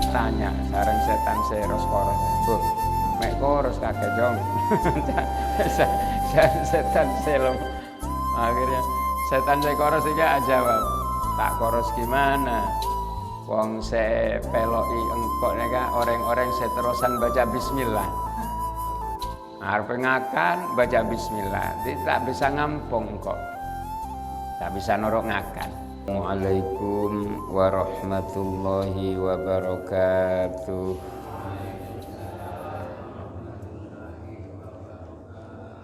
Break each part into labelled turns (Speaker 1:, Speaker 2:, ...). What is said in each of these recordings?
Speaker 1: tanya sareng setan seros koros, bu mek koros kakek jong. Setan selom. Akhirnya setan sekoros iki jawab, tak koros gimana? Wong se peloki engkok nek orang-orang seterusan baca bismillah. Arep ngakan baca bismillah, tak bisa ngampung kok. Tak bisa norok ngakan. Assalamualaikum warahmatullahi wabarakatuh.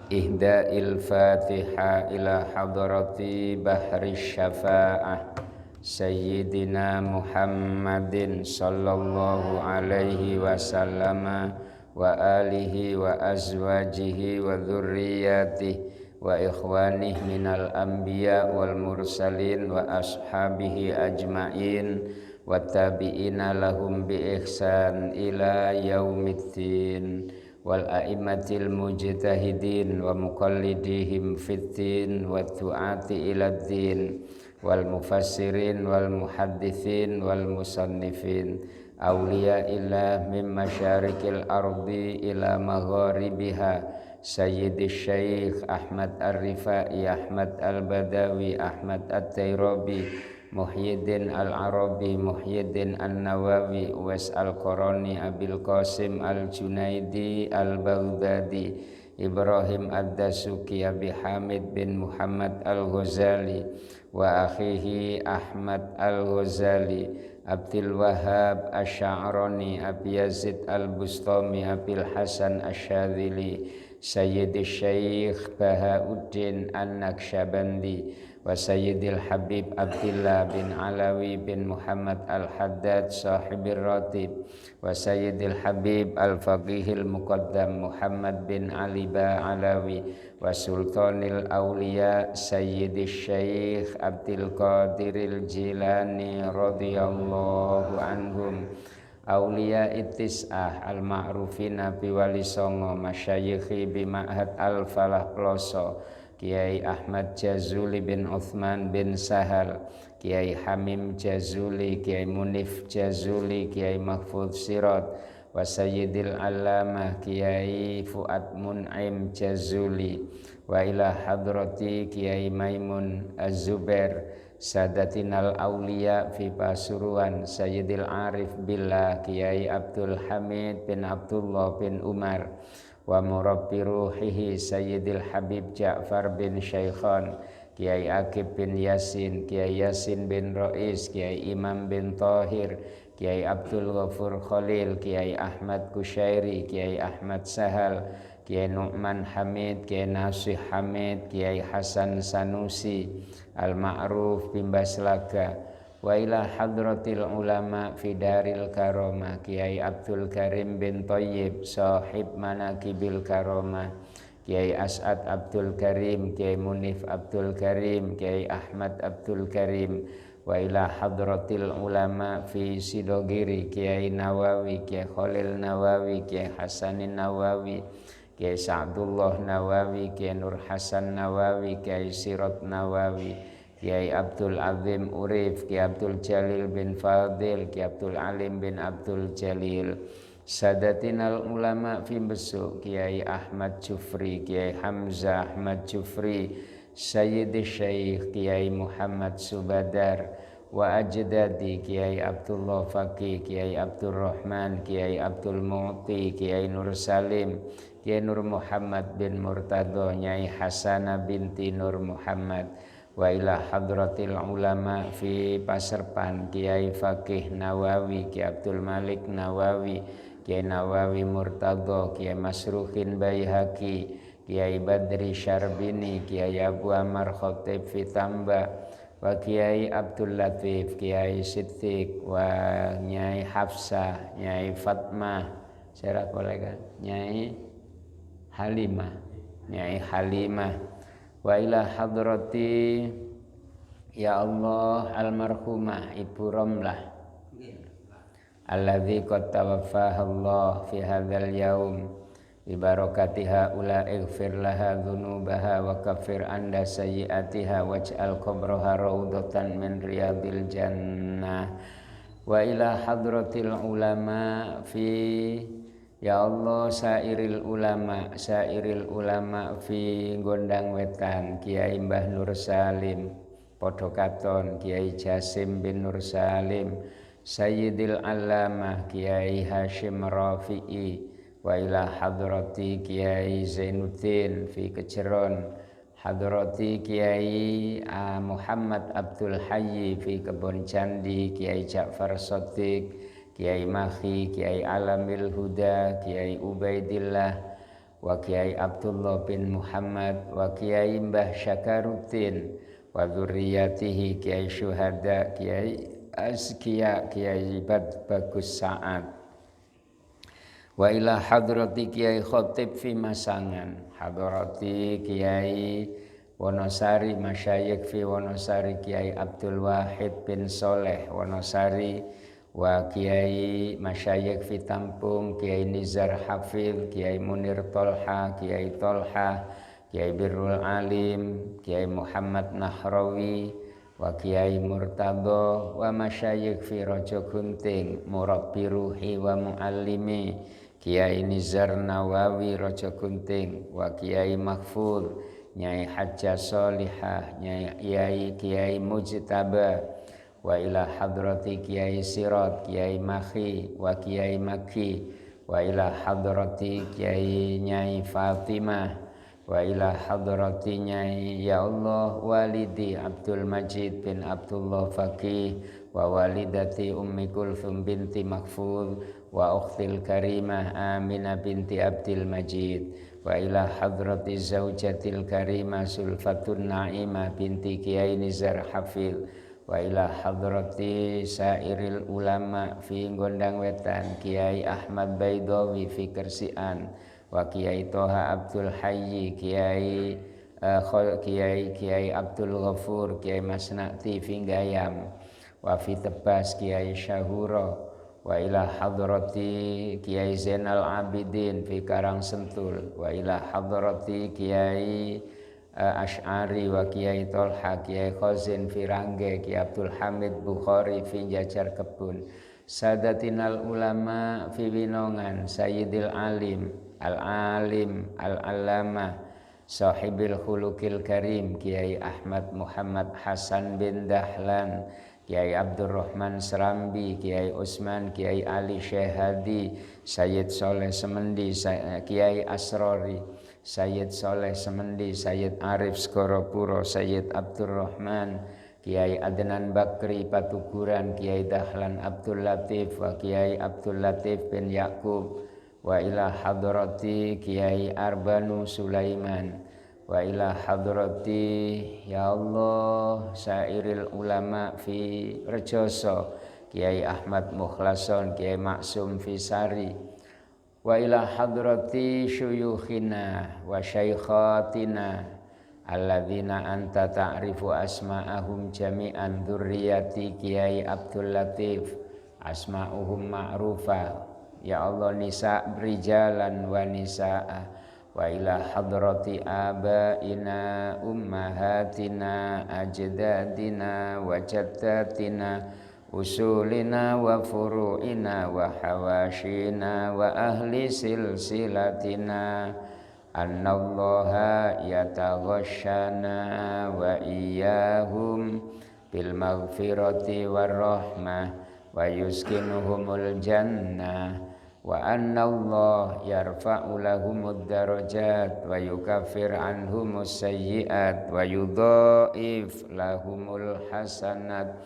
Speaker 1: Ihda'il Fatiha ila hadrati bahri syafa'ah Sayyidina Muhammadin sallallahu alaihi wasallam wa alihi wa azwajihi wa dhurriyyatihi wa ikhwanihi minal anbiya wal mursalin wa ashabihi ajma'in wa tabi'ina lahum bi ihsan ila yaumiddin wal a'immatil mujtahidin wa muqallidihim fiddin wa du'ati ilad din wal mufassirin wal muhaddithin wal musannifin awliya illah min masyarikil ardi ila magharibiha sayyidi syekh Ahmad Ar-Rifai Ahmad Al-Badawi Ahmad At-Tairabi Muhyiddin Al-Arabi Muhyiddin An-Nawawi Uwais Al-Qarani Abil Qasim Al-Junaidi Al-Baghdadi Ibrahim Ad-Dasuki Abi Hamid bin Muhammad Al-Ghazali wa akhihi Ahmad Al-Ghazali Abdul Wahhab Asy'arani Abi Yazid Al-Bustami Abil Hasan Asyadzili Sayyidi Syekh Bahauddin An-Naqsyabandi wa Sayyidil Habib Abdullah bin Alawi bin Muhammad Al-Haddad Sahibir Ratib wa Sayyidil Habib Al-Faqihil Muqaddam Muhammad bin Ali Ba'alawi wa Sultanil Awliya Sayyidil Syekh Abdul Qadiril Jilani radhiyallahu anhum Aulia Ittis'ah al-ma'rufina biwali songo masyayikhi bima'had al-falah ploso Kiai Ahmad Jazuli bin Uthman bin Sahal Kiai Hamim Jazuli Kiai Munif Jazuli Kiai Mahfud Sirat wa Sayyidil Allamah Kiai Fuad Mun'im Jazuli wa ila hadrati Kiai Maimun Az-Zubair Sadatinal Aulia fi Pasuruan Sayyidil Arif Billah Kiai Abdul Hamid bin Abdullah bin Umar wa murabbi ruhihi Sayyidil Habib Ja'far bin Syaikhan Kiai Akib bin Yasin Kiai Yasin bin Rais Kiai Imam bin Tahir Kiai Abdul Ghafur Khalil Kiai Ahmad Kusyairi Kiai Ahmad Sahal Kiai Nu'man Hamid Kiai Nasih Hamid Kiai Hasan Sanusi Al-Ma'ruf bin Baslaga wa ila hadratil ulama fi daril karomah Kiai Abdul Karim bin Thayyib sahib manakibil karomah Kiai As'ad Abdul Karim Kiai Munif Abdul Karim Kiai Ahmad Abdul Karim wa ila hadratil ulama fi Sidogiri Kiai Nawawi Kiai Khalil Nawawi Kiai Hasanin Nawawi Kiai Sa'dullah Nawawi Kiai Nur Hasan Nawawi Kiai Sirat Nawawi Kiai Abdul Azim Urif Kiai Abdul Jalil bin Fadil Kiai Abdul Alim bin Abdul Jalil Sadatinal ulama fi Besuk Kiai Ahmad Jufri Kiai Hamzah Ahmad Jufri Sayyidi Syekh Kiai Muhammad Subadar wa ajdadi Kiai Abdullah Faqih Kiai Abdul Rahman Kiai Abdul Mu'ti Kiai Nur Salim Kiai Nur Muhammad bin Murtado Nyai Hasanah binti Nur Muhammad wa ila hadratil ulama fi Paserpan Kiai Faqih Nawawi Kiai Abdul Malik Nawawi Kiai Nawawi Murtado Kiai Masruhin Baihaqi Kiai Badri Syarbini Kiai Abu Amar Khotib Fitamba wa Kiai Abdul Latif Kiai Siddiq wa Nyai Hafsah Nyai Fatmah Sera kolega Nyai Halimah Nyai Halimah wa ila hadrati ya Allah almarhumah Ibu Romlah alladzi qad tawaffaha Allah fi hadzal yaum bi barakatiha ula ighfir laha dzunubaha wa kaffir anda sayyi'atiha waj'al qabraha raudhatan min riyadil jannah wa ila hadratil ulama fi ya Allah sairil ulama fi Gondang Wetan Kiai Mbah Nur Salim padha katon Kiai Jasim bin Nur Salim Sayyidil Allamah Kiai Hashim Rafi'i wa ila hadrati Kiai Zainuddin fi Keceron hadrati Kiai Muhammad Abdul Hayy fi Kebon Candi Kiai Ja'far Shadiq Kiai Mahi Kiai Alamil Huda Kiai Ubaidillah wa Kiai Abdullah bin Muhammad wa Kiai Mbah Syakaruddin wa dzurriyyatihi Kiai Syuhada Kiai Azkiya Kiai Bagus Sa'ad wa ila hadrati Kiai Khotib fi Masangan hadrati Kiai Wonosari Masyayikh fi Wonosari Kiai Abdul Wahid bin Soleh Wonosari wa Kiai Masyayikh fi Tampung Kiai Nizar Hafidh Kiai Munir Tolha Kiai Tolha Kiai Birrul Alim Kiai Muhammad Nahrawi wa Kiai Murtado wa Masyayikh fi Raja Gunting Murabbi Ruhi wa Muallimi Kiai Nizar Nawawi Raja Gunting wa Kiai Mahfud Nyai Hajjah Solihah Nyai Kiai Mujtaba wa ila hadrati Kiai Sirat Kiai Mahi wa Kiai Maki wa ila hadrati Kiai Nyai Fatimah wa ila hadrati Nyai ya Allah walidi Abdul Majid bin Abdullah Faqih wa walidati Ummi Kulthum binti Mahfud wa ukhtil karimah Aminah binti Abdul Majid wa ila hadrati zaujatil karimah Sulfatun Naimah binti Kiai Nizar Hafidh wa ila hadrati sairil ulama fi Gondang Wetan Kiai Ahmad Baidawi fi Kersian wa Kiai Toha Abdul Hayy Kiai Abdul Ghafur Kiai Masnati fi Gayam wa fi Tebas Kiai Syahura wa ila hadrati Kiai Zainal Abidin fi Karang Sentul wa ila hadrati Kiai Asy'ari wa Kiai Tolha Kiai Khazin fi Rangge Kiai Abdul Hamid Bukhari fi Jajar Kebun Sadatinal ulama fi Winongan Sayyidil Alim Al-Allamah Sahibil Khuluqil Karim Kiai Ahmad Muhammad Hasan bin Dahlan Kiai Abdurrahman Serambi Kiai Usman Kiai Ali Syehadi Sayyid Soleh Semendi Kiai Asrori Sayyid Soleh Semendi Sayyid Arif Skoropuro Sayyid Abdurrahman Kiai Adnan Bakri Patuguran Kiai Dahlan Abdul Latif wa Kiai Abdul Latif bin Yakub wa ila hadrati Kiai Arbanu Sulaiman wa ila hadrati ya Allah sairil ulama fi Rejoso Kiai Ahmad Mukhlason Kiai Maksum fi Sari wa ila hadrati syuyukhina wa syaikhatina alladzina anta ta'rifu asma'ahum jami'an dzurriyyati Kiai Abdul Latif asma'uhum ma'rufa ya Allah nisa rijalan wa nisaa wa ila hadrati abaina ummahatina ajdadina wa jaddatina usulina wa furu'ina wa hawashina wa ahli silsilatina annallaha yataghashana wa iyyahum bil maghfirati war rahmah wa yuskinuhumul jannah wa annallahu yarfa'u lahumud darajat wa yukaffir anhumus sayyi'at wa yudha'if lahumul hasanat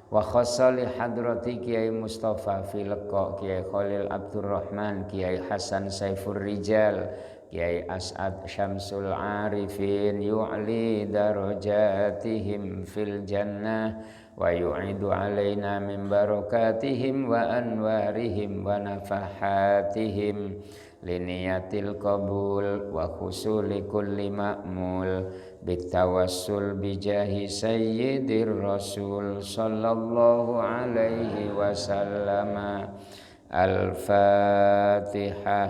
Speaker 1: wa khassali hadrati Kiai Mustafa Filqa Kiai Khalil Abdurrahman Kiai Hasan Saifur Rijal Kiai As'ad Syamsul Arifin yu'li darajatihim fil jannah wa yu'idu alaina min barakatihim wa anwarihim wa nafahatihim liniyatil qabul wa khusuli kulli ma'mul bitawassul bijahi sayyidir rasul sallallahu alaihi wasallam. Al-Fatihah.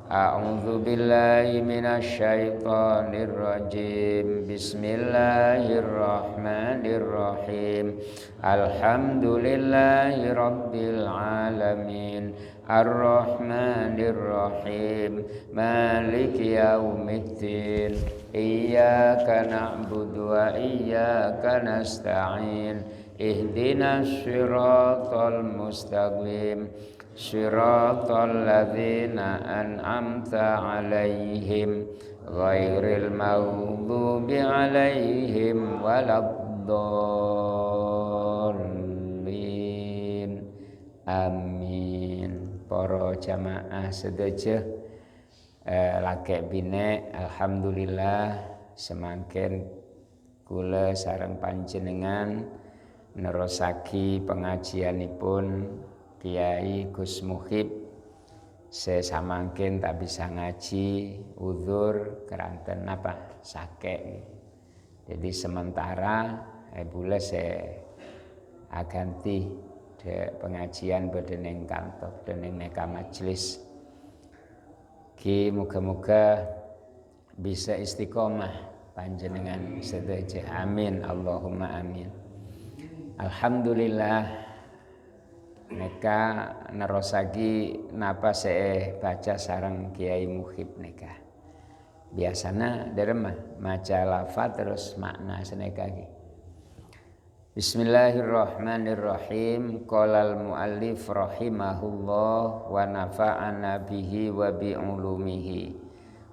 Speaker 1: A'udzu billahi minasy syaithanir rajim. Bismillahirrahmanirrahim. Alhamdulillahi rabbil alamin. Ar-Rahmanir Rahim. Maliki yaumiddin. Iyyaka na'budu wa iyyaka nasta'in. Ihdinas siratal mustaqim. Shiratal ladzina an'amta 'alaihim ghairil maghdubi 'alaihim waladdallin. Amin. Para jamaah sedaya lagek bine alhamdulillah semangken kula sareng panjenengan nerosake pengajianipun Kiai Gus Muhib. Sesamangkin tak bisa ngaji, uzur keranten apa sakit. Jadi sementara boleh saya ganti de pengajian berdeneng kantor deneng neka majelis. Ki muga-muga bisa istiqomah panjenengan sedaya. Amin Allahumma amin. Alhamdulillah neka nerosagi napa saya baca sareng Kiai Muhib neka. Biasana derema maca lafaz terus makna seneka ki. Bismillahirrahmanirrahim. Qalal muallif rahimahullah wa nafa'ana bihi wa bi ulumihi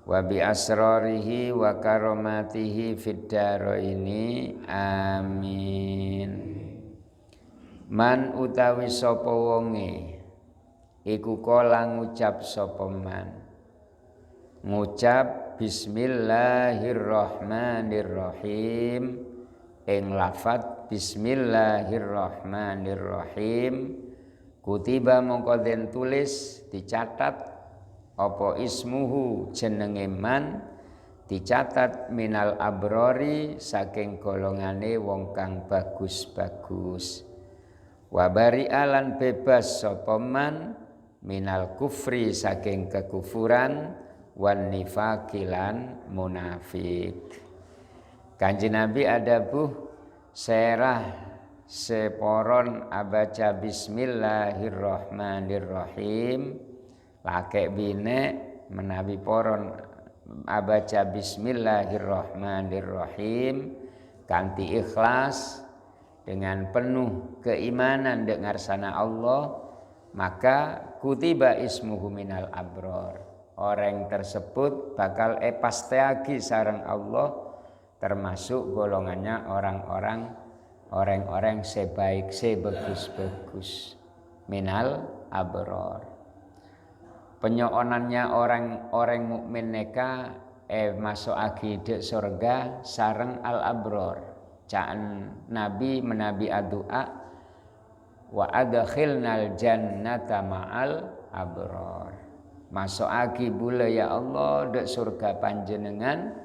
Speaker 1: wa bi asrarihi wa karamatihi fid dharaini. Amin. Man utawi sapa wonge iku kala ngucap sapa man ngucap bismillahirrahmanirrahim ing lafat bismillahirrahmanirrahim kutiba mongko den tulis dicatat apa ismuhu jenenge man dicatat minal abrori saking golongane wong kang bagus-bagus. Wabari alan bebas sapa man minal kufri saking kekufuran wan nifaqilan munafik. Kanjeng Nabi adabuh serah seporon abaca bismillahirrahmanirrahim lake bine menawi poron abaca bismillahirrahmanirrahim kanthi ikhlas dengan penuh keimanan dengar sana Allah, maka kutiba ismuhu minal abror. Orang tersebut bakal pasteagi sareng Allah termasuk golongannya orang-orang sebaik sebagus-bagus minal abror. Penyoonannya orang-orang mukmin neka masuk agi dek surga sareng al abror. Caan Nabi menabi doa wa adkhilnal jannata ma'al abror. Masuk agi bula ya Allah dek surga panjenengan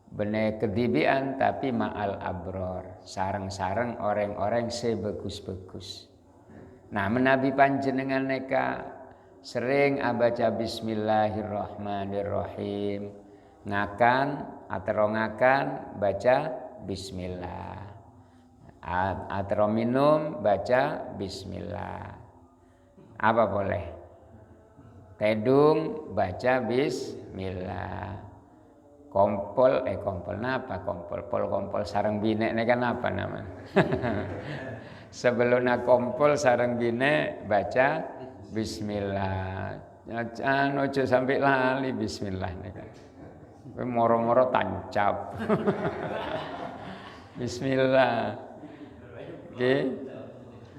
Speaker 1: bene kedibian tapi ma'al abror. Sareng-sareng orang-orang sebagus-bagus. Nah menabi panjenengan neka sering abaca bismillahirrahmanirrahim. Ngakan atau ngakan baca bismillah. Atau minum baca bismillah. Apa boleh? Tedung baca bismillah. Kompol napa kompol? Kompol sareng bine ini kan apa namanya? Sebelumnya kompol sareng bine baca bismillah. Jangan ojo sampai lali bismillah ini kan. Moro-moro tancap. Bismillah. Oke.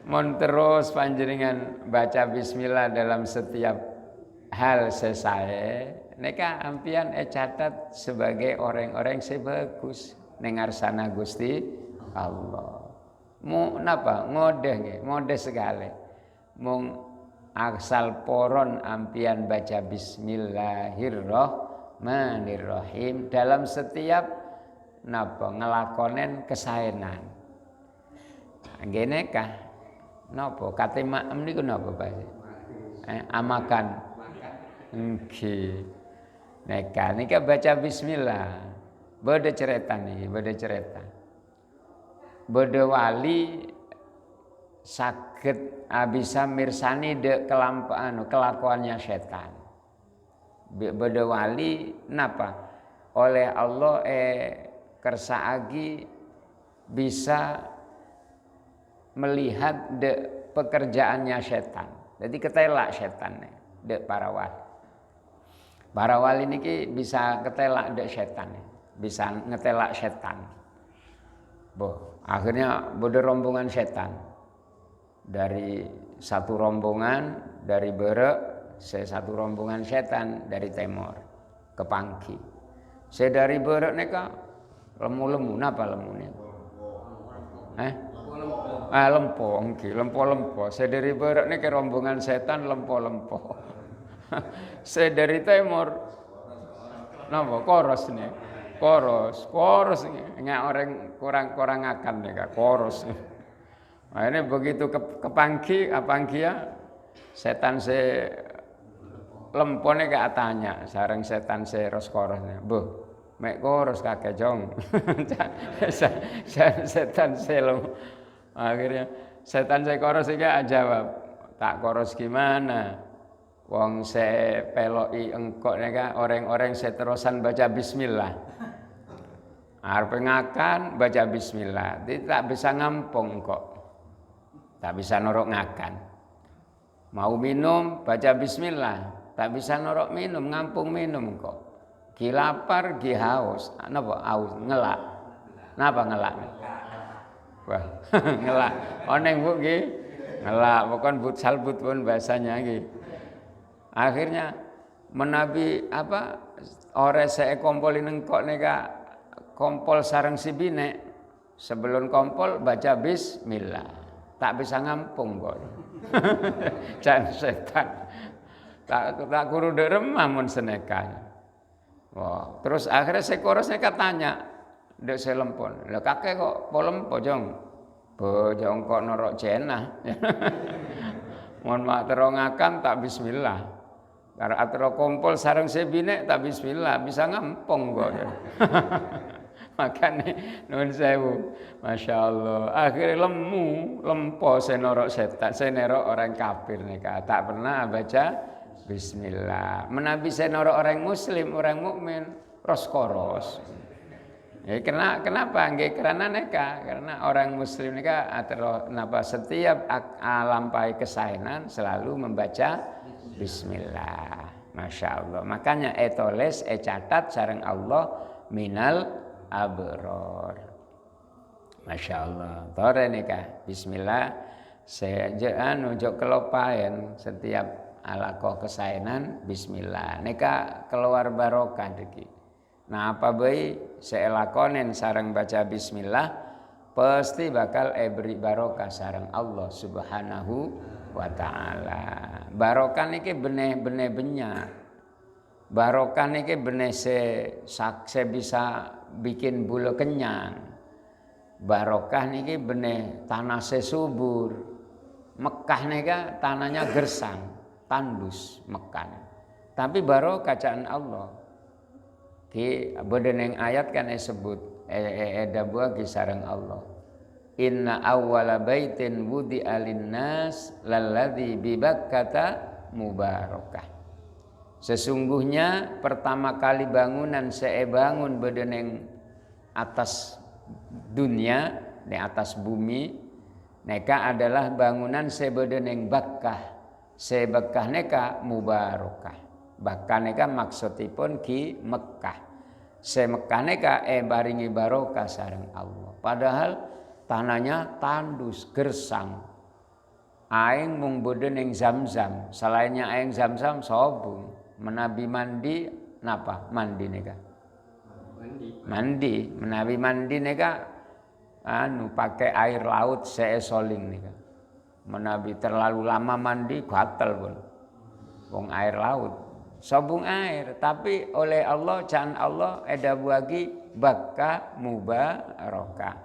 Speaker 1: Mon terus panjenengan baca bismillah dalam setiap hal selesai. Neka ampian catat sebagai orang-orang sebagus nengar sana Gusti Allah. Mu napa ngode sekali. Mung asal poron ampian baca bismillahirrahmanirrahim dalam setiap napa ngelakonen kesaenan. Ngene kah? Napa kate maem niku napa Pak? Amakan. Nggih. Neka nika baca bismillah. Bode cerita nih, bode cerita. Bode wali saged bisa mirsani kelakuannya setan. Bode wali napa? Oleh Allah kersa agi bisa melihat pekerjaannya setan. Jadi ketelak setannya para wali. Para wali niki bisa ketelak setan, bisa ngetelak setan. Akhirnya bode rombongan setan. Dari satu rombongan dari Berek, satu rombongan setan dari Timur ke Pangki. Saya dari Berek neka lemu-lemu, napa lemu nih? Lempo, lempo. Saya dari Berek neka rombongan setan lempo. Saya dari Timur, napa? Koros nih, koros nggak orang akan nih kak koros. Nah ini begitu ke Pangki, ya setan saya lempone gak tanya, sareng setan saya roskorosnya, mek koros kakek jong, setan saya akhirnya setan saya koros juga jawab, tak koros gimana? Wong saya peloki engkok neka orang-orang saya terusan baca bismillah. Arep ngakan baca bismillah, tidak bisa ngampung kok. Tak bisa norok ngakan. Mau minum baca bismillah, tak bisa norok minum, ngampung minum kok. Ki lapar, ki haus. Napa haus? Ngelak. Napa ngelak? Wah, ngelak. Oneng Bu nggih. Ngelak, bukan but salbut pun bahasanya nggih. Akhirnya menabi ore saya kompol nengkok neka kompol sareng si bine. Sebelum kompol baca bismillah. Tak bisa ngampung kok. Jangan setan. Tak kuru deremah mun seneka. Wah, terus akhirnya saya korosnya katanya, dek saya lempon. Lah kakek kok polempo jong. Jong kok norok jenah. Mohon maaf terongakan tak bismillah. Karena atro kompol sareng sebine tak bismillah bisa ngampung kok. Makanya nun sewu, masya Allah. Akhirnya lempo saya norok setan, saya norok orang kafir nih kak. Tak pernah baca bismillah. Menabi saya norok orang muslim, orang mukmin, roskoros. Ya, kenapa? Nggih karena neka, karena orang muslim neka atau napa setiap lampai kesaenan selalu membaca bismillah. Masya Allah. Makanya etoles catat sareng Allah minal abror. Masya Allah. Tore neka bismillah saya jok kelopain setiap alakoh kesaenan bismillah. Neka keluar barokah deki. Nah apa baik saya lakonin sareng baca bismillah pasti bakal beri barokah sareng Allah Subhanahu wa ta'ala. Barokah niki benih-benih benyak. Barokah niki benih se bisa bikin bulu kenyang. Barokah niki benih tanah subur. Mekah nika tanahnya gersang, tandus Mekah. Tapi barokah caan Allah. Ki bedeneng ayat kan sebut buah sareng Allah. Inna awwala baitin wudi'a linnas lalladzi bi Bakkata mubarakah. Sesungguhnya pertama kali bangunan saya bangun bedeneng atas dunia, di atas bumi, neka adalah bangunan sebedeneng Bakkah. Sebakkah neka mubarakah. Bakkah neka maksudipun ki Mekkah. Mekah neka baringi barokah sareng Allah. Padahal tanahnya tandus gersang. Aing mung bedeneng Zam-Zam, selainnya aing Zam-Zam sobung. Menabi mandi napa? Mandi neka. Mandi, menabi mandi neka pakai air laut seesoling neka. Menabi terlalu lama mandi gatel pun. Wong air laut. Sobung air, tapi oleh Allah, can Allah buagi Bakkah mubarakah.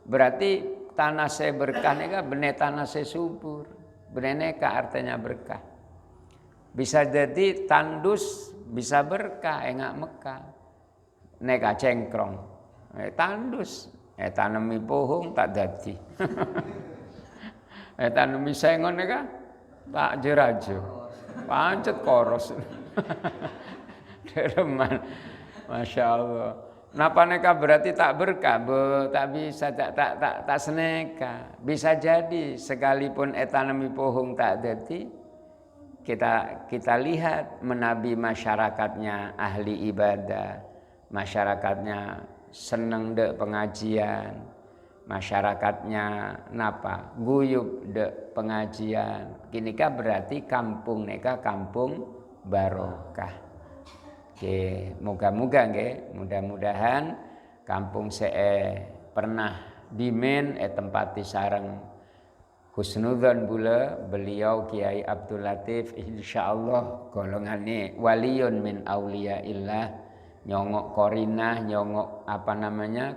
Speaker 1: Berarti tanah saya berkah neka benih tanah saya subur. Benih neka artinya berkah. Bisa jadi tandus, bisa berkah, engak Mekah. Neka cengkrong, tandus, tanami pohon tak jadi. Tanami sengon neka tak jerajo, pancet koros. Dereman, masya Allah. Napa neka berarti tak berkah, tak bisa, tak seneka. Bisa jadi sekalipun etanami pohon tak jadi, kita lihat menabi masyarakatnya ahli ibadah, masyarakatnya seneng dek pengajian, masyarakatnya napa guyub dek pengajian. Kinika berarti kampung neka kampung barokah. Oke, moga-moga nggih, mudah-mudahan kampung see pernah dimen tempati sareng husnudzon bula beliau Kiai Abdul Latif insyaallah golongane waliyun min auliyaillah, nyongok korinah, nyongok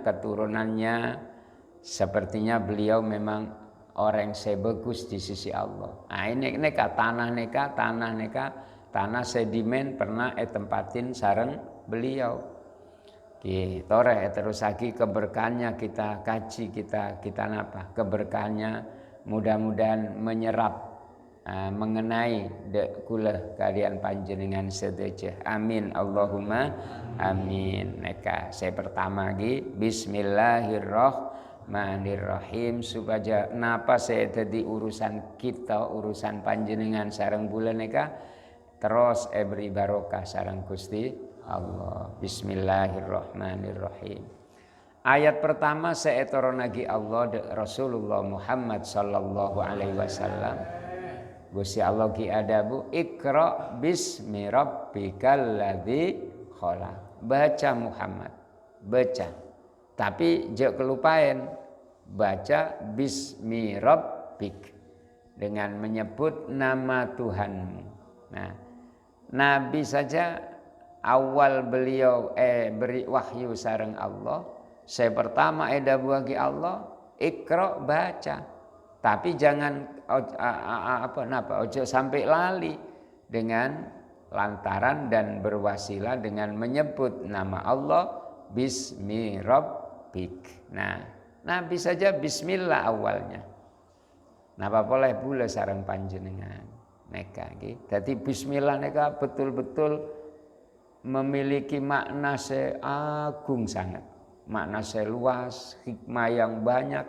Speaker 1: keturunannya sepertinya beliau memang orang yang bagus di sisi Allah. Nah ini tanah sedimen pernah tempatin sareng beliau. Tore terus lagi keberkahannya kita kaji, kita napa keberkahannya mudah-mudahan menyerap mengenai kula kalian panjenengan sedaya. Amin Allahumma amin. Neka saya pertama lagi bismillahirrahmanirrahim supaya napa saya jadi urusan kita, urusan panjenengan sareng bulan neka terus beri barokah sareng Gusti Allah. Bismillahirrahmanirrahim. Ayat pertama seetoronagi Allah de Rasulullah Muhammad sallallahu alaihi wasallam. Gusti Allah ki adabu Iqra bismi rabbikal ladzi khalaq. Baca Muhammad, baca. Tapi jangan kelupain baca bismi rabbik dengan menyebut nama Tuhanmu. Nah, Nabi saja awal beliau beri wahyu sareng Allah. Saya pertama bagi Allah, Iqra baca. Tapi jangan ojo sampai lali dengan lantaran dan berwasilah dengan menyebut nama Allah bismi rabbik. Nah, Nabi saja bismillah awalnya. Napa boleh pula sareng panjenengan. Neka gitu. Jadi bismillah neka betul-betul memiliki makna seagung sangat. Makna seluas, hikmah yang banyak.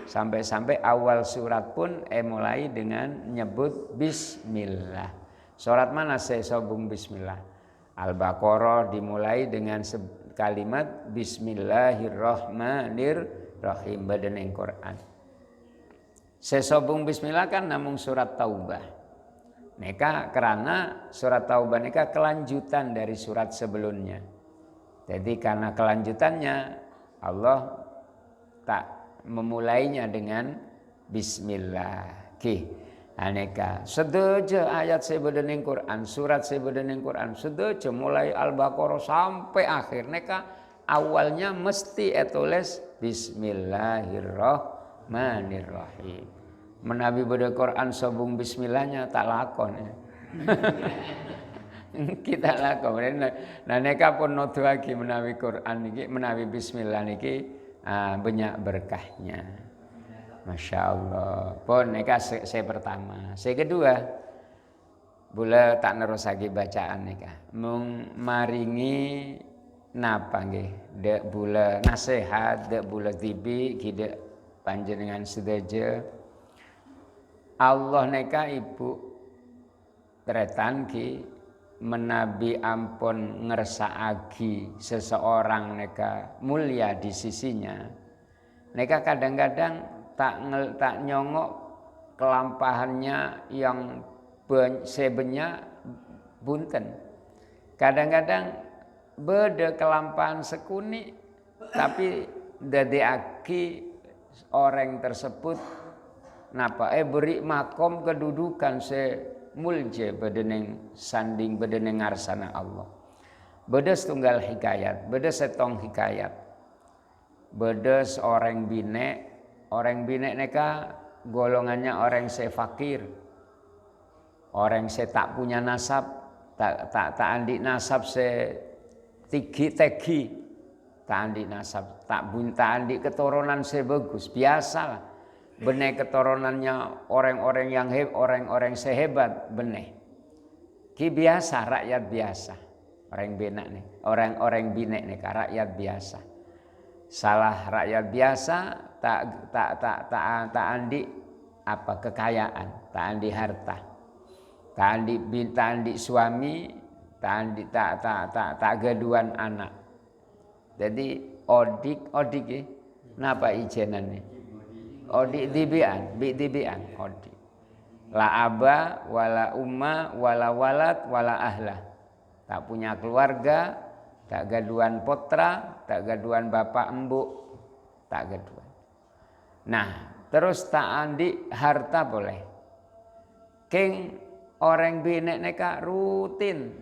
Speaker 1: Sampai-sampai awal surat pun mulai dengan nyebut bismillah. Surat mana saya sobung bismillah? Al-Baqarah dimulai dengan kalimat bismillahirrahmanirrahim badaneng Quran. Saya sobung bismillah kan namung surat Taubah. Neka karena surat Taubah neka kelanjutan dari surat sebelumnya. Jadi karena kelanjutannya Allah tak memulainya dengan bismillah. Aneka sedojo ayat sebedening Quran, surat sebedening Quran, sedojo mulai Al-Baqarah sampai akhir neka awalnya mesti etulis bismillahirrahmanirrahim. Menabi pada Quran sobung bismillahnya tak lakon ya. Kita lakon. Nah neka pun notu lagi menabi Quran niki, menabi bismillah niki banyak berkahnya. Masya Allah. Pun neka saya pertama. Saya kedua, bula tak nerus lagi bacaan neka. Mung maringi napa nggih? Dek bula nasihat, dek bula tibi, gide panjenengan sedaja. Allah neka ibu tretan ki menabi ampun ngersaagi seseorang neka mulia di sisinya. Neka kadang-kadang tak nyongok kelampahannya yang sebenarnya bunten. Kadang-kadang beda kelampahan sekuni tapi dadi aki orang tersebut napa beri makom kedudukan mulje bedeneng sanding bedeneng ngarsana Allah. Beda setunggal hikayat, beda setong hikayat. Beda seorang binek neka golongannya orang fakir. Orang se tak punya nasab, tak andi nasab se tegi, tak andi nasab, tak andi keturunan se bagus, biasalah. Benih keturunannya orang-orang sehebat, benih. Ki biasa, rakyat biasa. Orang bina nih, orang bina nih, rakyat biasa. Salah rakyat biasa, tak andi apa kekayaan, tak andi harta, tak andi suami, tak gaduan anak. Jadi odik ya, napa ijenan nih? Odik dibian, odik. La aba, wala umma, wala walad, wala ahlah. Tak punya keluarga, tak gaduan putra, tak gaduan bapak embuk, tak gaduan. Nah, terus tak andi harta boleh. King orang binek neka rutin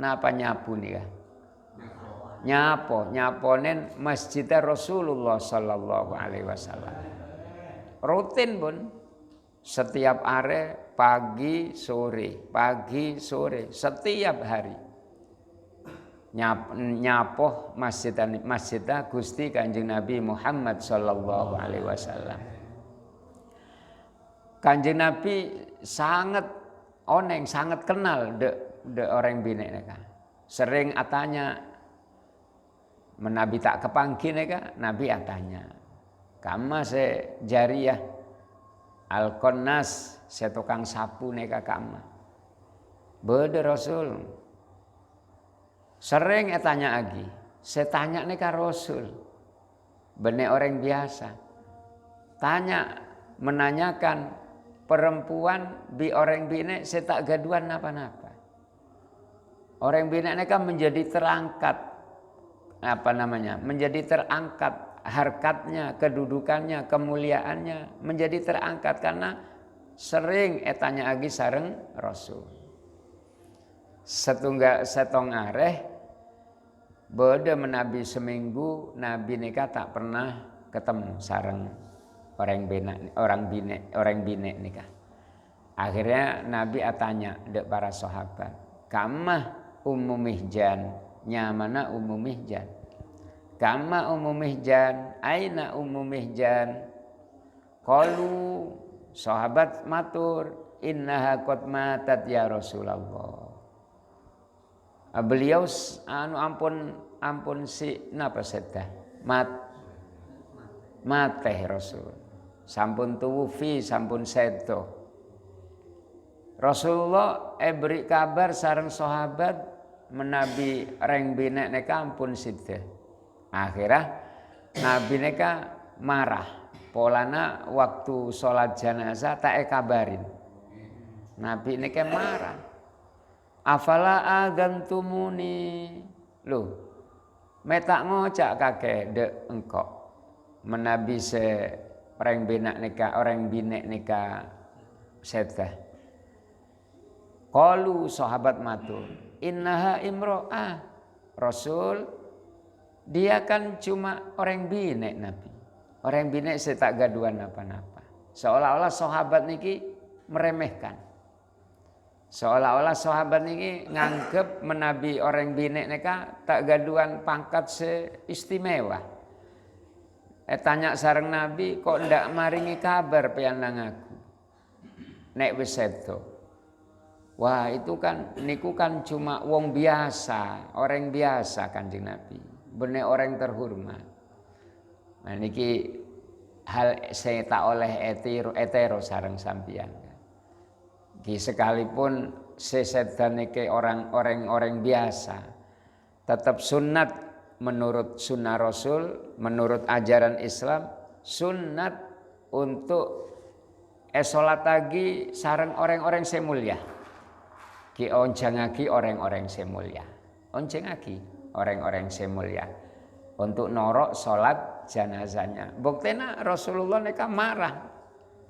Speaker 1: napa nyapu nih ya? Nyaponen masjidnya Rasulullah sallallahu alaihi wasallam. Rutin pun. Setiap hari pagi sore setiap hari nyapoh masjidnya Gusti Kanjeng Nabi Muhammad sallallahu alaihi wasallam. Kanjeng Nabi sangat kenal de orang binek neka. Sering atanya menabi tak kepangki neka, Nabi atanya. Kama se jariyah Al-Qannas saya tukang sapu neka kama. Bede Rasul. Sering tanya lagi. Saya tanya neka Rasul. Bener orang biasa. Menanyakan perempuan bi orang bine saya tak gaduan napa-napa. Orang bine neka menjadi terangkat. Menjadi terangkat. Harkatnya, kedudukannya, kemuliaannya menjadi terangkat karena sering tanya lagi sareng Rasul. Setong areh bode menabi seminggu Nabi nika tak pernah ketemu sareng orang bine nika. Akhirnya Nabi atanya dek para sahabat, "Kamah Ummu Mihjan?" Nyamana Ummu Mihjan? Kama Ummu Mihjan, aina Ummu Mihjan? Qalu sahabat matur, innaha qad matat ya Rasulullah. Beliau ampun si napa sedah? Mate Rasul. Sampun tuwufi, sampun sedo. Rasulullah beri kabar sareng sahabat menabi reng binek neka ampun sidah. Akhirnya Nabi neka marah. Polana waktu sholat jenazah tak kabarin. Nabi neka marah. Afala agantumuni. Loh, metak ngocak kakek de engkok. Menabi se orang binek neka sedah. Qalu sahabat matur. Innaha imro'ah. Rasul dia kan cuma orang binek Nabi. Orang binek saya tak gaduan apa-apa. Seolah-olah sahabat niki meremehkan. Seolah-olah sahabat niki nganggep menabi orang binek neka tak gaduan pangkat seistimewa. Tanya sareng Nabi kok ndak maringi kabar pianang aku. Nek wis sedo. Wah, itu kan niku kan cuma wong biasa, orang biasa Kanjeng Nabi. Bener orang terhormat. Nah niki hal saya tak oleh etero sareng sampian. Ki sekalipun sesedan niki orang biasa, tetap sunat menurut sunnah Rasul, menurut ajaran Islam, sunat untuk sholat lagi sareng orang-orang semulia. Ki onjangaki orang-orang semulia. Onjangaki orang-orang semulia untuk norok sholat jenazahnya. Buktena Rasulullah neka marah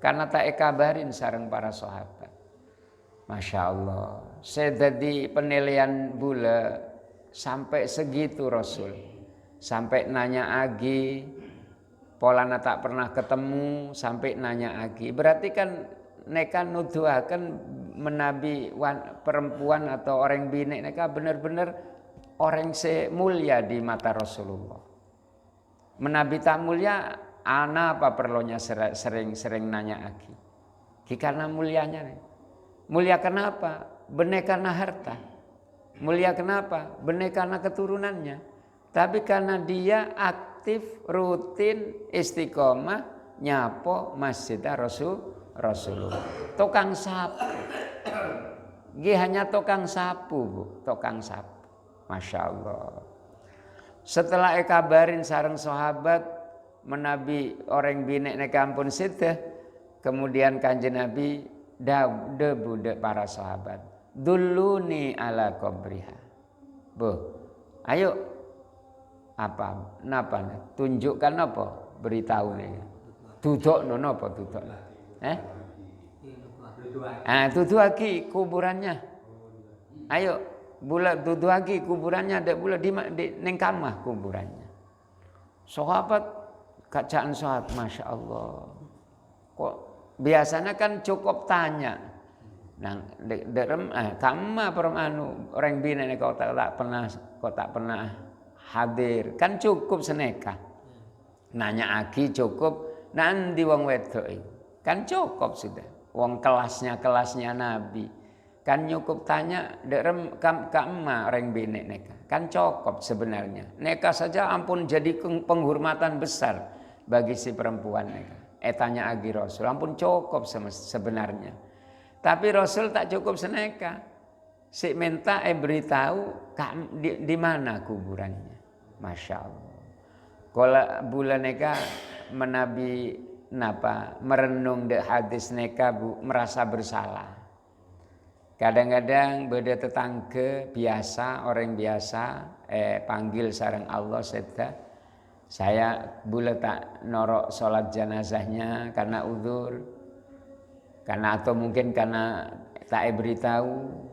Speaker 1: karena tak kabarin sareng para sahabat. Masya Allah, saya jadi penilaian bula sampai segitu Rasul, sampai nanya agi, polana tak pernah ketemu, sampai nanya agi. Berarti kan neka nuduhaken menabi perempuan atau orang bini neka benar-benar orang mulia di mata Rasulullah. Menabi tak mulia, ana apa perlunya sering nanya aki. Karena mulianya nih. Mulia kenapa? Benar karena harta. Mulia kenapa? Benar karena keturunannya. Tapi karena dia aktif, rutin, istiqomah, nyapo masjid Rasulullah. Tukang sapu. Dia hanya tukang sapu, Bu. Tukang sapu. Masya Allah. Setelah kabarin sareng sahabat menabi orang bini ne kampun situ, kemudian Kanjeng Nabi debu para sahabat. Duluni ala qabriha. Bu, ayo apa? Napa? Tunjukkan apa? Beritahu nih. Duduk napa duduk? Tutu lagi kuburannya. Ayo, bulat tutu lagi kuburannya. Ada bulat di neng kamah kuburannya. Sahabat kacaan sahabat, masya Allah. Kok biasanya kan cukup tanya. Nang kamah orang bina kau tak pernah hadir. Kan cukup seneka. Nanya aki cukup. Nanti wong wedok kan cukup sudah. Wong kelasnya Nabi. Kan cukup tanya derem kamma orang bini neka. Kan cukup sebenarnya. Neka saja ampun jadi penghormatan besar bagi si perempuan neka. Tanya agi Rasul ampun cukup sebenarnya. Tapi Rasul tak cukup seneka. Si minta beritahu di mana kuburannya. Masya Allah. Kalau bulan neka menabi napa merenung de hadis neka Bu merasa bersalah. Kadang-kadang beda tetangga biasa orang biasa panggil sareng Allah sedha. Saya bule tak norok sholat jenazahnya karena uzur. Karena atau mungkin karena tak beritahu.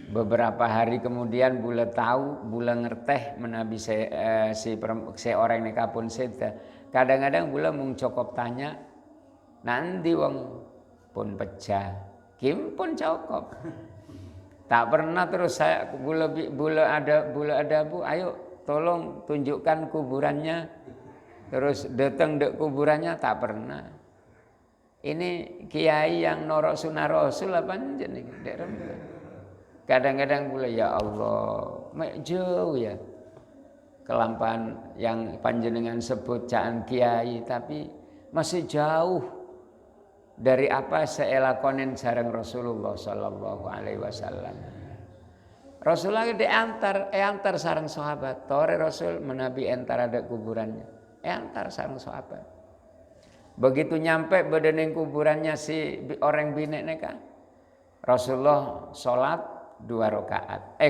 Speaker 1: Beberapa hari kemudian bule tahu, bule ngerteh menabi si orang neka pun sedha. Kadang-kadang bule mung cukup tanya, nanti wong pun pecah, kim pun cukup. Tak pernah terus saya bule ada Bu, ayo tolong tunjukkan kuburannya. Terus datang dek kuburannya tak pernah. Ini kiai yang norok sunah Rasul apa jeneng? Kadang-kadang bule ya Allah, jauh ya. Kelampahan yang panjenengan sebut caan kiai tapi masih jauh dari apa seelakonen sareng Rasulullah sallallahu alaihi wasallam. Rasulullah antar sareng sahabat. Tore Rasul menabi entar ada kuburannya. Antar sareng sahabat. Begitu nyampe bedeneng kuburannya si orang bini neka. Rasulullah sholat 2 rakaat.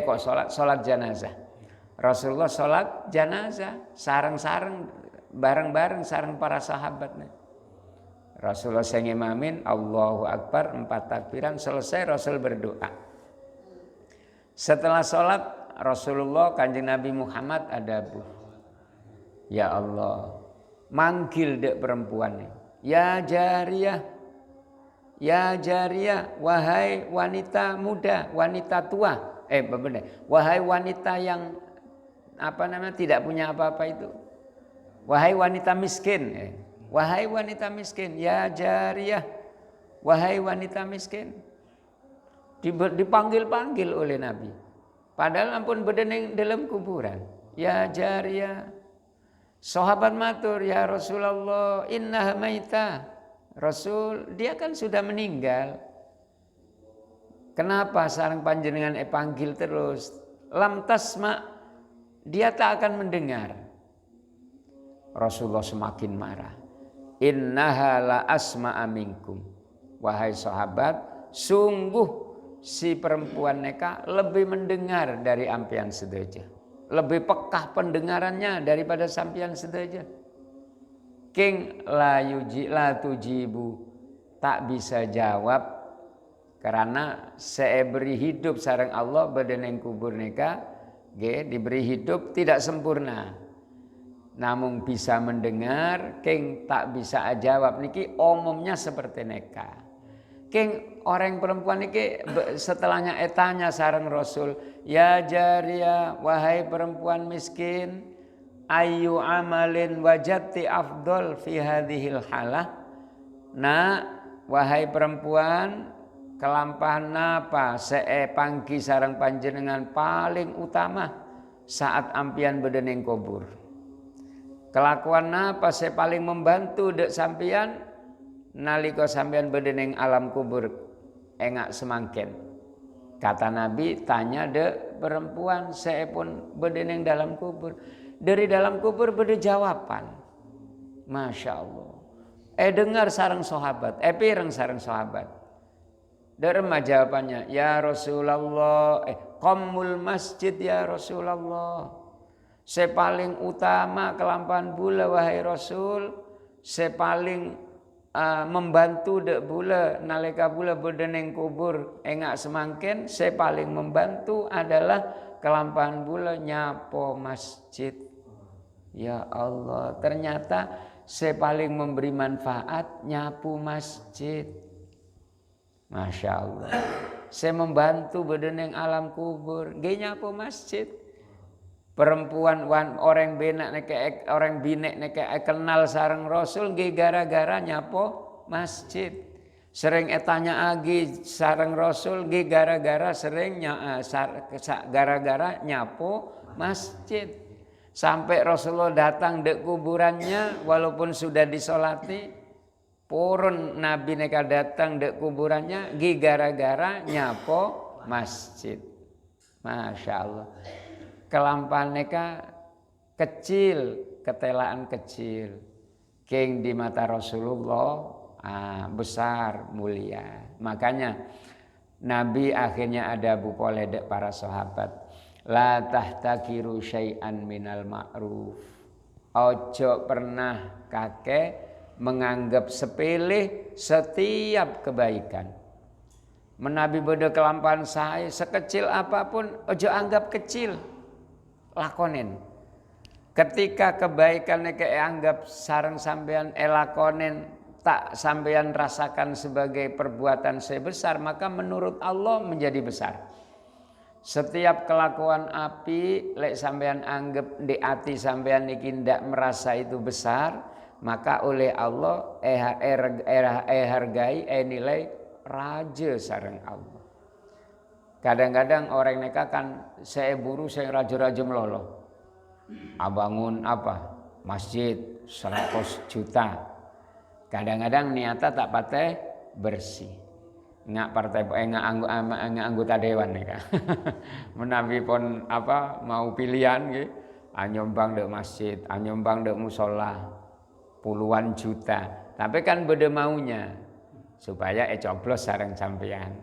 Speaker 1: Sholat jenazah. Rasulullah sholat jenazah sareng-sareng bareng-bareng sareng para sahabatnya. Rasulullah sengimamin Allahu Akbar 4 takbiran selesai Rasul berdoa. Setelah sholat Rasulullah Kanjeng Nabi Muhammad adabu. Ya Allah, manggil dek perempuan nih. Ya jariyah, ya jariyah, wahai wanita muda, wanita tua. Wahai wanita yang tidak punya apa-apa itu. Wahai wanita miskin. Wahai wanita miskin. Ya jariyah. Wahai wanita miskin. Dipanggil-panggil oleh Nabi. Padahal ampun bedeneng dalam kuburan. Ya jariyah. Sahabat matur, ya Rasulullah, innaha maita. Rasul, dia kan sudah meninggal. Kenapa sareng panjenengan panggil terus? Lam tasma, dia tak akan mendengar. Rasulullah semakin marah. Innaha la asma'a minkum. Wahai sahabat, sungguh si perempuan neka lebih mendengar dari ampian sedaja. Lebih pekah pendengarannya daripada sampian sedaja. King la tujibu, tak bisa jawab karena seeberi hidup sareng Allah bedeneng kubur neka diberi hidup tidak sempurna. Namun bisa mendengar, king tak bisa jawab niki umumnya seperti neka. King orang perempuan iki setelahnya etanya sareng Rasul, ya jariyah, wahai perempuan miskin, ayu amalin wajati afdol fi hadhil halah. Nah, wahai perempuan, kelampahan napa panggi sareng panjenengan paling utama saat ampian bedening kubur. Kelakuan napa paling membantu dek sampian nalika sampean bedening alam kubur engak semangken. Kata Nabi, tanya dek perempuan pun bedening dalam kubur. Dari dalam kubur beda jawaban. Masya Allah. Dengar sareng sahabat, pireng sareng sahabat. Derma jawabannya, ya Rasulullah, qamul masjid ya Rasulullah. Paling utama kelampahan bula wahai Rasul, paling membantu dek bula nalika bula bedeneng kubur engak semangken, paling membantu adalah kelampahan bula nyapo masjid. Ya Allah, ternyata paling memberi manfaat nyapu masjid. Masya Allah. Saya membantu bedeneng alam kubur, ge nyapu masjid. Perempuan orang binek neke kenal sareng Rasul ge gara-gara nyapo masjid. Sering etanya agi sareng Rasul ge gara-gara gara-gara nyapo masjid. Sampai Rasulullah datang dek kuburannya walaupun sudah disolati, purun Nabi neka datang dek kuburannya gara-gara nyapo masjid. Masya Allah. Kelampahan neka kecil, ketelaan kecil. King di mata Rasulullah besar, mulia. Makanya Nabi akhirnya ada bupole dek para sahabat. La tahtakiru syai'an minal ma'ruf. Ojo pernah kakek menganggap sepele setiap kebaikan. Menabi bodoh kelampahan saya sekecil apapun ojo anggap kecil. Lakonin. Ketika kebaikannya anggap sareng sampean lakonin tak sampean rasakan sebagai perbuatan sebesar, maka menurut Allah menjadi besar. Setiap kelakuan api lek sampean anggap di hati sampean niki ndak merasa itu besar, maka oleh Allah hargai nilai raja sareng Allah. Kadang-kadang orang neka kan saya buru saya raja-raja melolo. Abangun apa? Masjid 100 juta. Kadang-kadang niatnya tak pateh bersih. Nggak partai nggak anggota dewan nih kan. Menawi pun apa mau pilihan gitu, nyumbang dek masjid, nyumbang dek musola puluhan juta. Tapi kan beda maunya supaya coblos sareng sampean.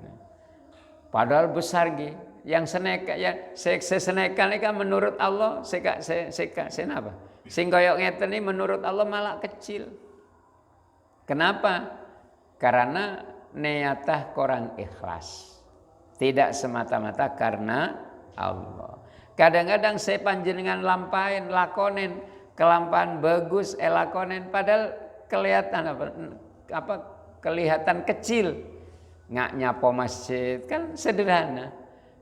Speaker 1: Padahal besar gitu. Yang seneka ya sesenekan ini kan menurut Allah seka apa? Sing koyok ngeten ini menurut Allah malah kecil. Kenapa? Karena niatah korang ikhlas. Tidak semata-mata karena Allah. Kadang-kadang saya panjenengan lampain, lakonin, kelampahan bagus, lakonin, padahal kelihatan apa kelihatan kecil. Nggak nyapo masjid, kan sederhana.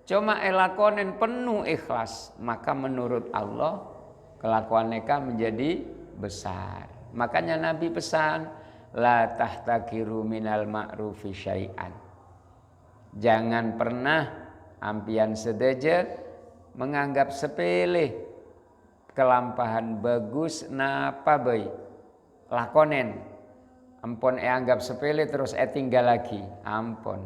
Speaker 1: Cuma lakonin penuh ikhlas, maka menurut Allah kelakuan mereka menjadi besar. Makanya Nabi pesan, la tahtakiru minal ma'rufi syai'an. Jangan pernah ampian sedaja menganggap sepele kelampahan bagus napa baik lakonen. Ampun anggap sepele terus tinggal lagi. Ampun.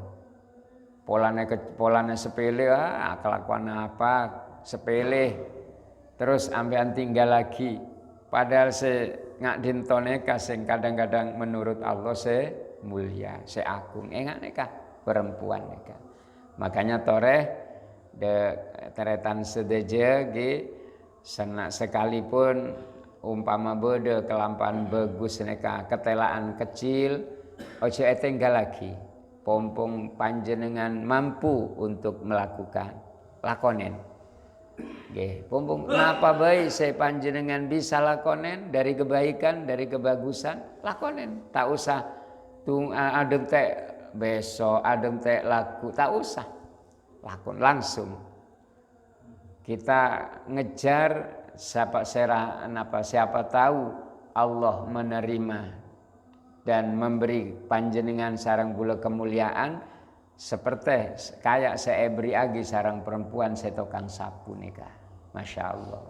Speaker 1: Polane sepele kelakuan apa sepele terus ampian tinggal lagi. Padahal ngak dintone kasing kadang-kadang menurut Allah mulia, agung. Engak neka perempuan neka. Makanya toreh de teretan sedeje ge senak sekalipun umpama bodoh kelampahan bagus neka ketelaan kecil ojo tinggal lagi. Pompong panjenengan mampu untuk melakukan lakonen. Nggih, pompong napa bae saya panjenengan bisa lakonen dari kebaikan, dari kebagusan, lakonen. Tak usah adem teh besok, adem teh laku, tak usah. Lakon langsung. Kita ngejar siapa tahu Allah menerima dan memberi panjenengan sarang gula kemuliaan seperti kayak seebri agi sarang perempuan setokang sapu nika. Masya Allah.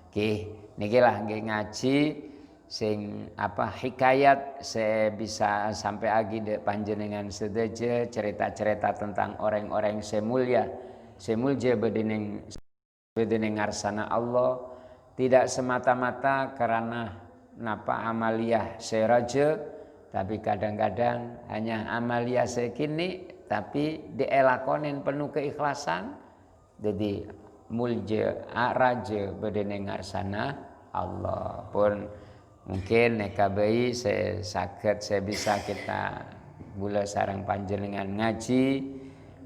Speaker 1: Oke, niki lah ngaji sing hikayat saya bisa sampai agi de panjenengan sedeje cerita-cerita tentang orang-orang semulja bedening ngarsana Allah, tidak semata-mata karena amaliyah seraja, tapi kadang-kadang hanya amaliyah sekini tapi dielakonin penuh keikhlasan. Jadi mulja raja bedening ngarsana Allah pun mungkin nekabai saya bisa kita gula sarang panjenengan ngaji.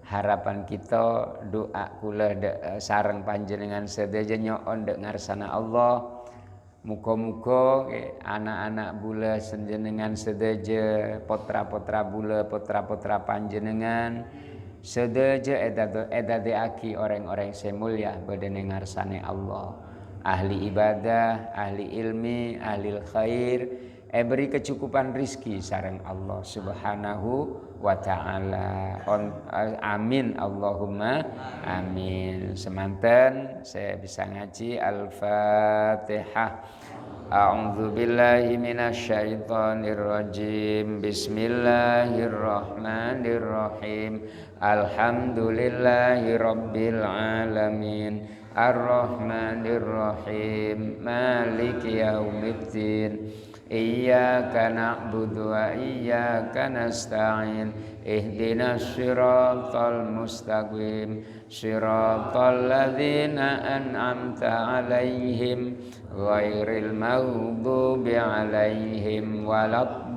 Speaker 1: Harapan kita doa kula sareng panjenengan sedaja nyoon dek ngarsana Allah. Muga-muga anak-anak bula senjenengan sedaja, potra-potra bula, potra-potra panjenengan sedaja edade aki orang-orang semulya bedene ngarsane Allah. Ahli ibadah, ahli ilmi, ahli khair, beri kecukupan rizki sareng Allah subhanahu wa ta'ala. Amin Allahumma amin. Semanten saya bisa ngaji Al-Fatihah. A'udzu billahi minasyaitonir rajim. Bismillahirrahmanirrahim. Alhamdulillahi rabbil alamin. Ar-Rahmanir-Rahim. Maliki yaumiddin. Iyyaka na'budu wa iyyaka nasta'in. Ihdinas siratal mustaqim. Siratal ladzina an'amta 'alaihim ghairil maghdubi 'alaihim waladdallin.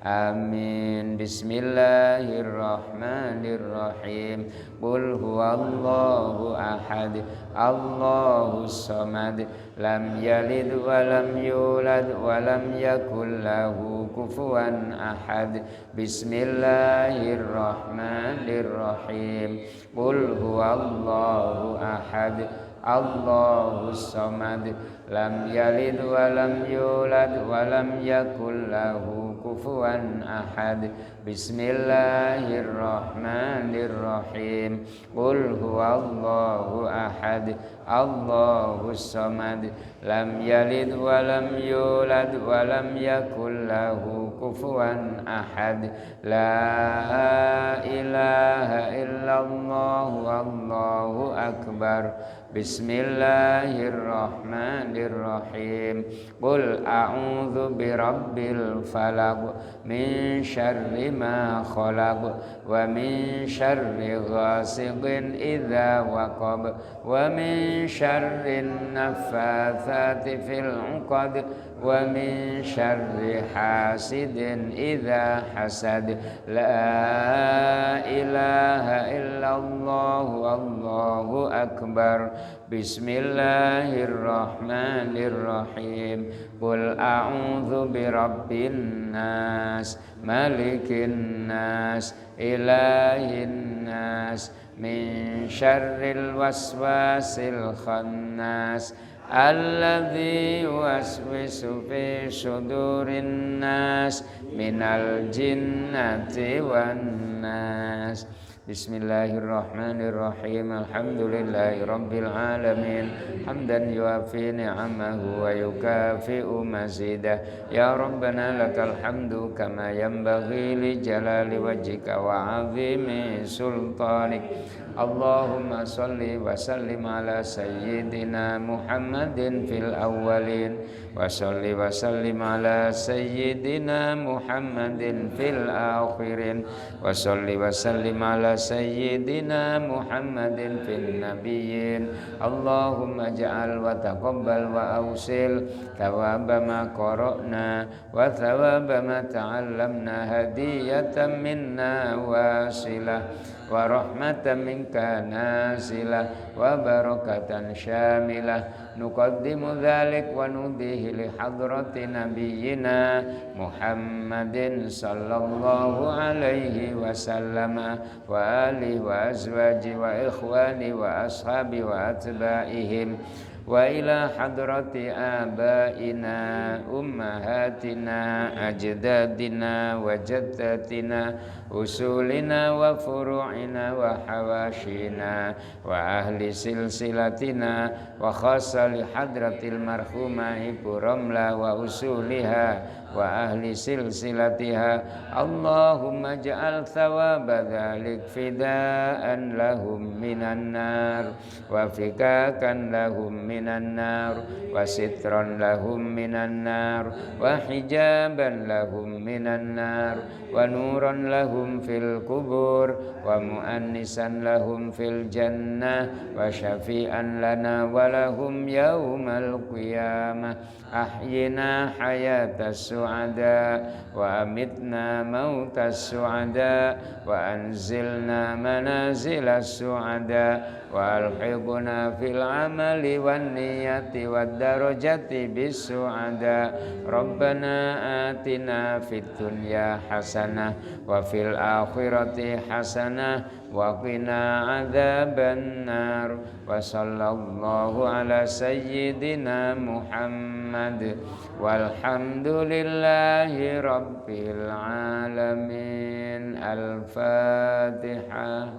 Speaker 1: Amin. Bismillahirrahmanirrahim. Qul huwallahu ahad. Allahus samad. Lam yalid wa lam yulad wa lam yakul lahu kufuwan ahad. Bismillahirrahmanirrahim. Qul huwallahu ahad. Allahus samad. Lam yalid wa lam yulad wa lam yakul lahu kufuwan ahad. Bismillahirrahmanirrahim. Qul huwallahu ahad. Allahus samad. Lam yalid wa lam yulad wa lam yakul lahu kufuwan ahad. La ilaha illallah wallahu akbar. Bismillahirrahmanirrahim. Qul a'udzu birabbil falaq min syarri ma khalaq wa min syarri ghasiqin idza waqab wa min syarrin naffatsati fil 'uqad wa min syarri hasidin idza hasad. La ilaha illallah wallahu akbar. Bismillahirrahmanirrahim. Qul a'udzu birabbin nas, malikin nas, ilahin nas, min syarril waswasil khannas, alladzi yuwaswisu fi sudurin nas, minal jinnati wan nas. Bismillahirrahmanirrahim. Alhamdulillahi rabbil alamin. Hamdan yuafi ni'amahu wa yukafi'u mazidah. Ya Rabbana lakal hamdu kama yanbaghi li jalali wajhika wa 'azimi sultanik. Allahumma salli wa sallim ala sayyidina Muhammadin fil awwalin wa salli wa sallim ala sayyidina Muhammadin fil akhirin wa salli wa sallim ala sayyidina Muhammadin fil nabiyyin. Allahumma ja'al wa taqabbal wa awsil thawaba ma qara'na wa thawaba ma ta'allamna hadiyatan minna wasilah wa rahmatan minka nazilah wa barakatan syamilah. Nuqaddimu dzalik wa nudihi li hadrati nabiyyina Muhammadin sallallahu alaihi wasallam wa alihi wa azwaji wa ikhwani wa ashabi wa atba'ihim wa ila hadrati abaina ummahatina ajdadina wa jaddatina usulina wa furu'ina wa hawashina wa ahli silsilatina wa khassa li hadratil marhumah Ibu Ramlah wa usuliha wa ahli silsilatiha Allahumma ja'al thawaba dhalik fidaan lahum minan nar wa fikakan lahum minan nar wa sitran lahum minan nar wa hijaban lahum minan nar wa nuran lahum fil kubur wa muannisan lahum fil jannah wa syafi'an lana wa lahum yaumal qiyamah ahyina hayatas su'ada wa amitna mautas su'ada wa anzilna manazilas su'ada wa alhiqna fil amali wan niyati wad darajati bis su'ada rabbana atina fid dunya hasanah wa fil akhirati hasanah wa qina adzaban nar wa sallallahu ala sayyidina Muhammad walhamdulillahi rabbil alamin. Al-Fatihah.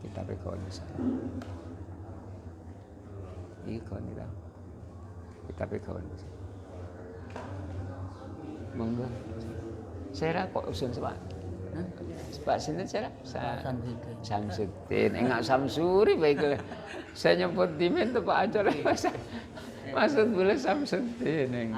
Speaker 1: Kita rekod ikon kita rekod monggo saya kok usul sebab Pak sinten saya Samsudin enggak Samsuri baik saya nyebut dimen tuh Pak acara maksud boleh Samsudin